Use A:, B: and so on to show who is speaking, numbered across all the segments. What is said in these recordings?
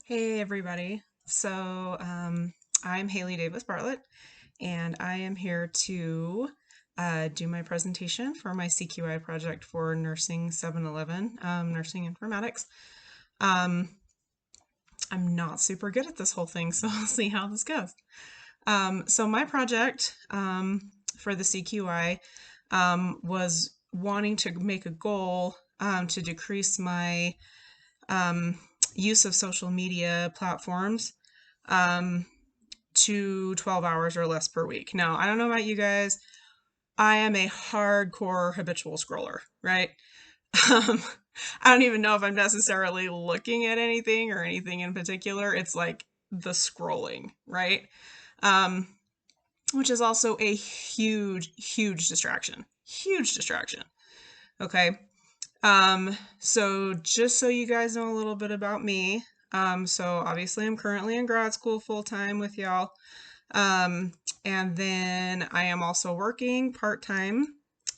A: Hey everybody. I'm Haley Davis Bartlett, and I am here to do my presentation for my CQI project for Nursing 711, Nursing Informatics. Um, I'm not super good at this whole thing, so I'll see how this goes. So my project for the CQI was wanting to make a goal to decrease my um, use of social media platforms um, to 12 hours or less per week. Now, I don't know about you guys. I am a hardcore habitual scroller, right? Um, I don't even know if I'm necessarily looking at anything or anything in particular. It's like the scrolling, right? Um, which is also a huge distraction. Huge distraction. Okay. So just so you guys know a little bit about me, so obviously I'm currently in grad school full time with y'all. And then I am also working part-time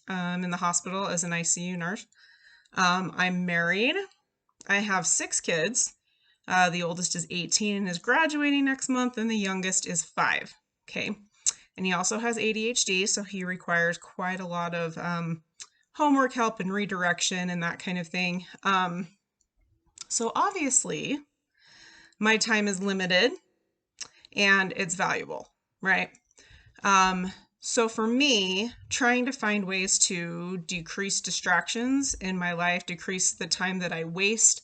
A: in the hospital as an ICU nurse. I'm married. I have 6 kids. The oldest is 18 and is graduating next month, and the youngest is 5. Okay. And he also has ADHD, so he requires quite a lot of homework help and redirection and that kind of thing. So obviously, my time is limited and it's valuable, right? So for me, trying to find ways to decrease distractions in my life, decrease the time that I waste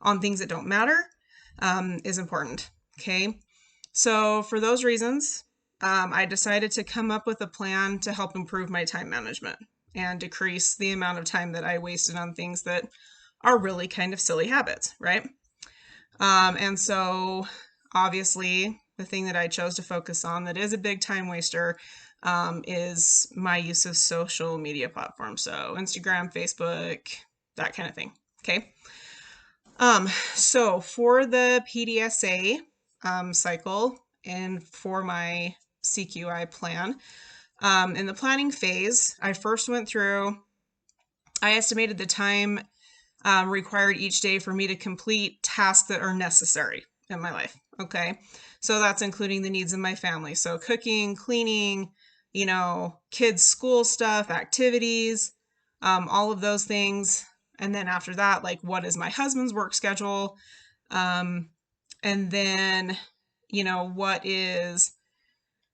A: on things that don't matter, is important. Okay. So for those reasons, I decided to come up with a plan to help improve my time management and decrease the amount of time that I wasted on things that are really kind of silly habits, right? And so obviously the thing that I chose to focus on that is a big time waster is my use of social media platforms. So Instagram, Facebook, that kind of thing. Okay. So for the PDSA cycle and for my CQI plan, in the planning phase, I first went through, I estimated the time required each day for me to complete tasks that are necessary in my life. Okay. So that's including the needs of my family. So cooking, cleaning, kids' school stuff, activities, all of those things. And then after that, like, what is my husband's work schedule? And then,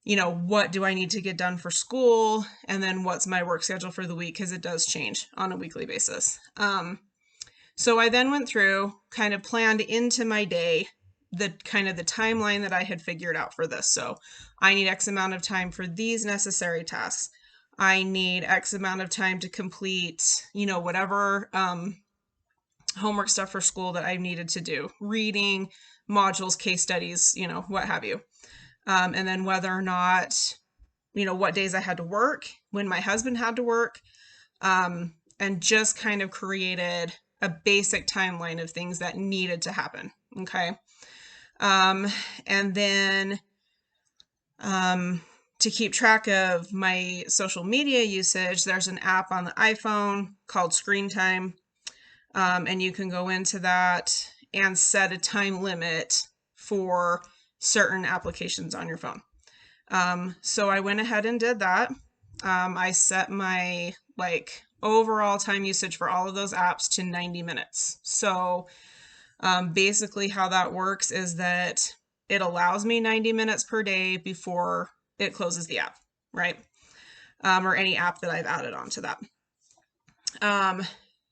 A: what do I need to get done for school? And then what's my work schedule for the week? Because it does change on a weekly basis. So I then went through, kind of planned into my day, the timeline that I had figured out for this. So I need X amount of time for these necessary tasks. I need X amount of time to complete, whatever homework stuff for school that I needed to do, reading, modules, case studies, what have you. And then whether or not, what days I had to work, when my husband had to work, and just kind of created a basic timeline of things that needed to happen. Okay. And then to keep track of my social media usage, there's an app on the iPhone called Screen Time. And you can go into that and set a time limit for certain applications on your phone. So I went ahead and did that. I set my overall time usage for all of those apps to 90 minutes. So basically how that works is that it allows me 90 minutes per day before it closes the app, right? Or any app that I've added onto that.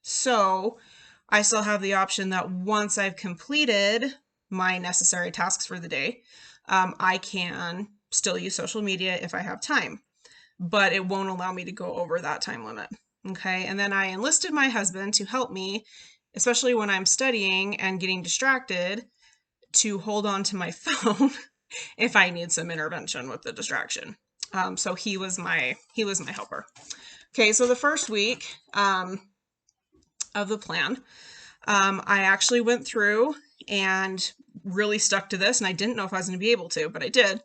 A: So I still have the option that once I've completed my necessary tasks for the day, I can still use social media if I have time, but it won't allow me to go over that time limit. Okay. And then I enlisted my husband to help me, especially when I'm studying and getting distracted, to hold on to my phone if I need some intervention with the distraction. So he was my helper. Okay. So the first week, of the plan, I actually went through and really stuck to this, and I didn't know if I was going to be able to, but I did.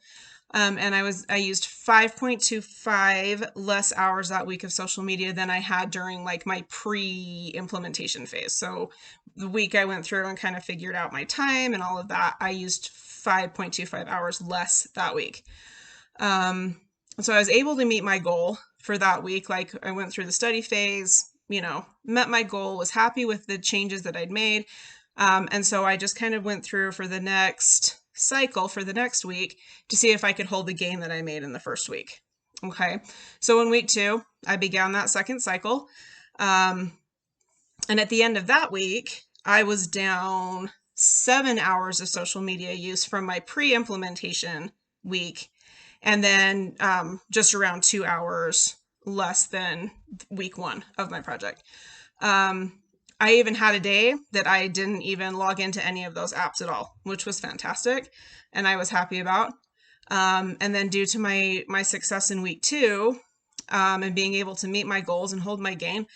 A: And I used 5.25 less hours that week of social media than I had during like my pre-implementation phase. So the week I went through and kind of figured out my time and all of that, I used 5.25 hours less that week. So I was able to meet my goal for that week. Like I went through the study phase, met my goal, was happy with the changes that I'd made. And so I just kind of went through for the next cycle for the next week to see if I could hold the gain that I made in the first week. Okay. So in week 2, I began that second cycle. And at the end of that week, I was down 7 hours of social media use from my pre-implementation week. And then just around 2 hours less than week 1 of my project. I even had a day that I didn't even log into any of those apps at all, which was fantastic and I was happy about. And then due to my success in week 2 and being able to meet my goals and hold my gain,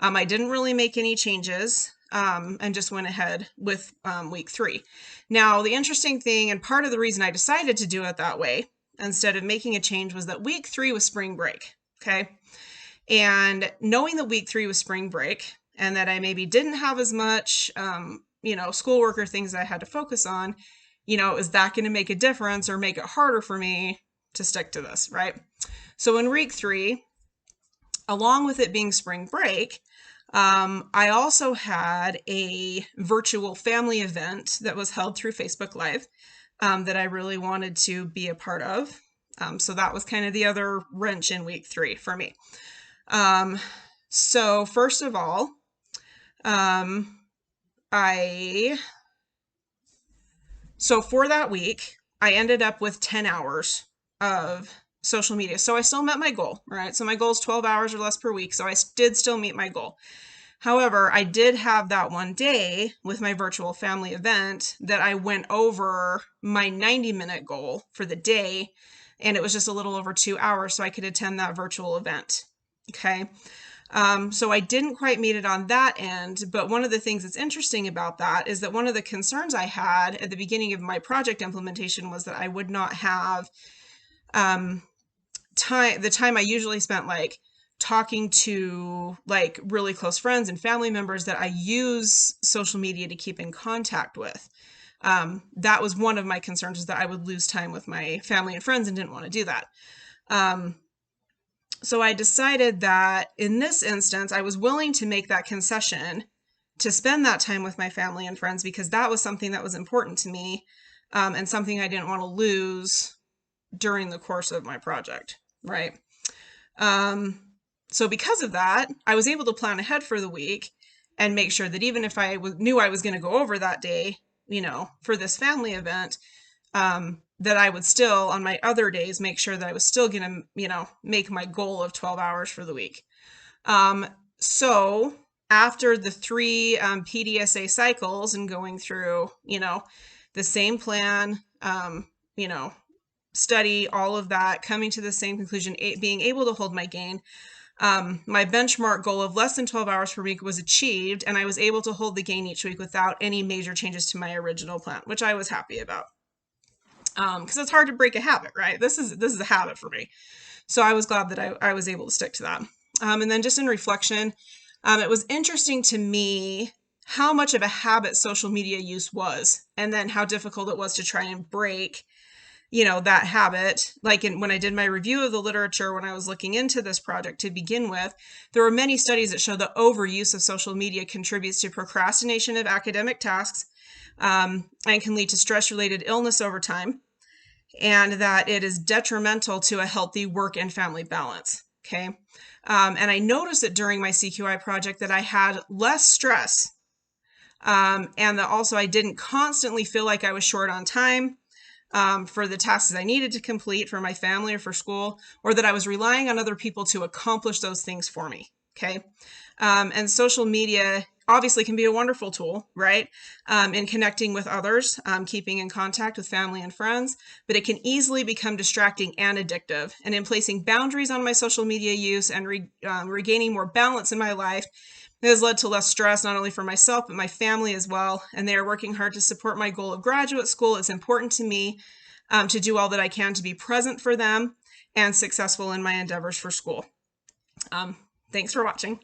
A: I didn't really make any changes and just went ahead with week 3. Now, the interesting thing, and part of the reason I decided to do it that way instead of making a change, was that week 3 was spring break. Okay. And knowing that week 3 was spring break and that I maybe didn't have as much, schoolwork or things that I had to focus on, is that going to make a difference or make it harder for me to stick to this, right? So in week 3, along with it being spring break, I also had a virtual family event that was held through Facebook Live that I really wanted to be a part of. So that was kind of the other wrench in week 3 for me. So first of all, so for that week, I ended up with 10 hours of social media. So I still met my goal, right? So my goal is 12 hours or less per week. So I did still meet my goal. However, I did have that one day with my virtual family event that I went over my 90-minute goal for the day, and it was just a little over 2 hours so I could attend that virtual event. Okay. So I didn't quite meet it on that end, but one of the things that's interesting about that is that one of the concerns I had at the beginning of my project implementation was that I would not have the time I usually spent like talking to like really close friends and family members that I use social media to keep in contact with. That was one of my concerns, is that I would lose time with my family and friends and didn't want to do that. So I decided that in this instance, I was willing to make that concession to spend that time with my family and friends because that was something that was important to me and something I didn't want to lose during the course of my project, right? So because of that, I was able to plan ahead for the week and make sure that even if I knew I was going to go over that day, for this family event, that I would still, on my other days, make sure that I was still going to, make my goal of 12 hours for the week. So after the 3 PDSA cycles and going through, the same plan, study, all of that, coming to the same conclusion, being able to hold my gain, my benchmark goal of less than 12 hours per week was achieved, and I was able to hold the gain each week without any major changes to my original plan, which I was happy about. Because it's hard to break a habit, right? This is a habit for me. So I was glad that I was able to stick to that. And then just in reflection, it was interesting to me how much of a habit social media use was, and then how difficult it was to try and break, that habit. Like when I did my review of the literature, when I was looking into this project to begin with, there were many studies that show that overuse of social media contributes to procrastination of academic tasks and can lead to stress-related illness over time, and that it is detrimental to a healthy work and family balance. Okay. And I noticed that during my CQI project that I had less stress, and that also I didn't constantly feel like I was short on time for the tasks I needed to complete for my family or for school, or that I was relying on other people to accomplish those things for me. Okay. And social media obviously can be a wonderful tool, right? In connecting with others, keeping in contact with family and friends, but it can easily become distracting and addictive. And in placing boundaries on my social media use and regaining more balance in my life, it has led to less stress, not only for myself, but my family as well. And they are working hard to support my goal of graduate school. It's important to me to do all that I can to be present for them and successful in my endeavors for school. Thanks for watching.